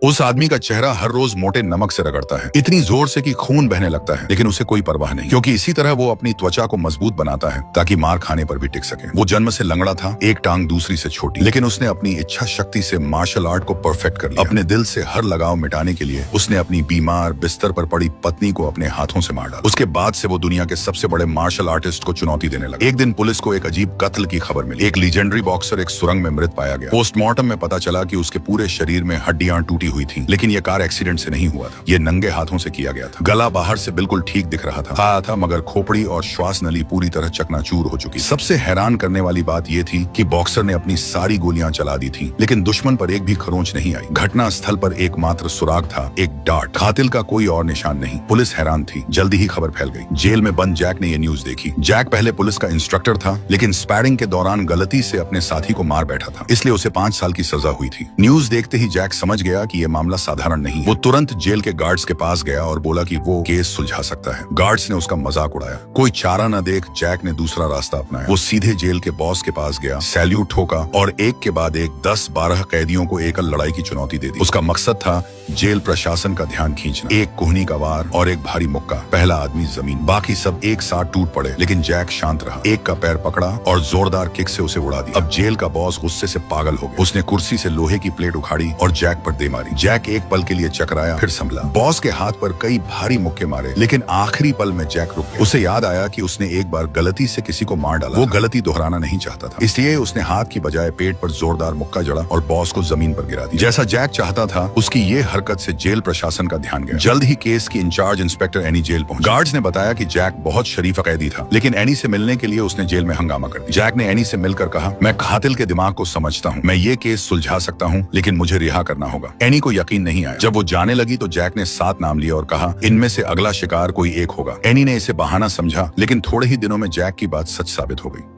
उस आदमी का चेहरा हर रोज मोटे नमक से रगड़ता है, इतनी जोर से कि खून बहने लगता है, लेकिन उसे कोई परवाह नहीं, क्योंकि इसी तरह वो अपनी त्वचा को मजबूत बनाता है ताकि मार खाने पर भी टिक सके। वो जन्म से लंगड़ा था, एक टांग दूसरी से छोटी, लेकिन उसने अपनी इच्छा शक्ति से मार्शल आर्ट को परफेक्ट कर लिया। अपने दिल से हर लगाव मिटाने के लिए उसने अपनी बीमार बिस्तर पर पड़ी पत्नी को अपने हाथों से मार डाला। उसके बाद से वो दुनिया के सबसे बड़े मार्शल आर्टिस्ट को चुनौती देने लगा। एक दिन पुलिस को एक अजीब कत्ल की खबर मिली। एक लीजेंडरी बॉक्सर एक सुरंग में मृत पाया गया। पोस्टमार्टम में पता चला कि उसके पूरे शरीर में हड्डियां टूटी हुई थी, लेकिन ये कार एक्सीडेंट से नहीं हुआ था, ये नंगे हाथों से किया गया था। गला बाहर से बिल्कुल ठीक दिख रहा था, मगर खोपड़ी और श्वास नली पूरी तरह चकनाचूर हो चुकी। सबसे हैरान करने वाली बात यह थी कि बॉक्सर ने अपनी सारी गोलियां चला दी थी, लेकिन दुश्मन पर एक भी खरोंच नहीं आई। घटना स्थल पर एकमात्र सुराग था, एक डार्ट। कातिल का कोई और निशान नहीं। पुलिस हैरान थी। जल्दी ही खबर फैल गई। जेल में बंद जैक ने यह न्यूज देखी। जैक पहले पुलिस का इंस्ट्रक्टर था, लेकिन स्पैरिंग के दौरान गलती से अपने साथी को मार बैठा था, इसलिए उसे 5 साल की सजा हुई थी। न्यूज देखते ही जैक समझ गया कि यह मामला साधारण नहीं। वो तुरंत जेल के गार्ड्स के पास गया और बोला कि वो केस सुलझा सकता है। गार्ड्स ने उसका मजाक उड़ाया। कोई चारा न देख जैक ने दूसरा रास्ता अपनाया। वो सीधे जेल के बॉस के पास गया, सैल्यूट ठोका और एक के बाद एक 10-12 कैदियों को एकल लड़ाई की चुनौती दे दी। उसका मकसद था जेल प्रशासन का ध्यान खींचना। एक कोहनी का वार और एक भारी मुक्का, पहला आदमी जमीन, बाकी सब एक साथ टूट पड़े, लेकिन जैक शांत रहा। एक का पैर पकड़ा और जोरदार किक से उसे उड़ा दिया। अब जेल का बॉस गुस्से से पागल हो गया। उसने कुर्सी से लोहे की प्लेट उखाड़ी और जैक पर दे मारी। जैक एक पल के लिए चकराया, फिर संभला। बॉस के हाथ पर कई भारी मुक्के मारे, लेकिन आखिरी पल में जैक रुक गया। उसे याद आया कि उसने एक बार गलती से किसी को मार डाला। वो गलती दोहराना नहीं चाहता था, इसलिए उसने हाथ की बजाय पेट पर जोरदार मुक्का जड़ा और बॉस को जमीन पर गिरा दिया। जैसा जैक चाहता था, उसकी ये हरकत से जेल प्रशासन का ध्यान गया। जल्द ही केस की इंचार्ज इंस्पेक्टर एनी जेल पहुंची। गार्ड्स ने बताया कि जैक बहुत शरीफ कैदी था, लेकिन एनी से मिलने के लिए उसने जेल में हंगामा कर दिया। जैक ने एनी से मिलकर कहा, मैं कातिल के दिमाग को समझता हूँ, मैं ये केस सुलझा सकता हूँ, लेकिन मुझे रिहा करना होगा। एनी को यकीन नहीं आया। जब वो जाने लगी तो जैक ने 7 नाम लिए और कहा, इनमें से अगला शिकार कोई एक होगा। एनी ने इसे बहाना समझा, लेकिन थोड़े ही दिनों में जैक की बात सच साबित हो गई।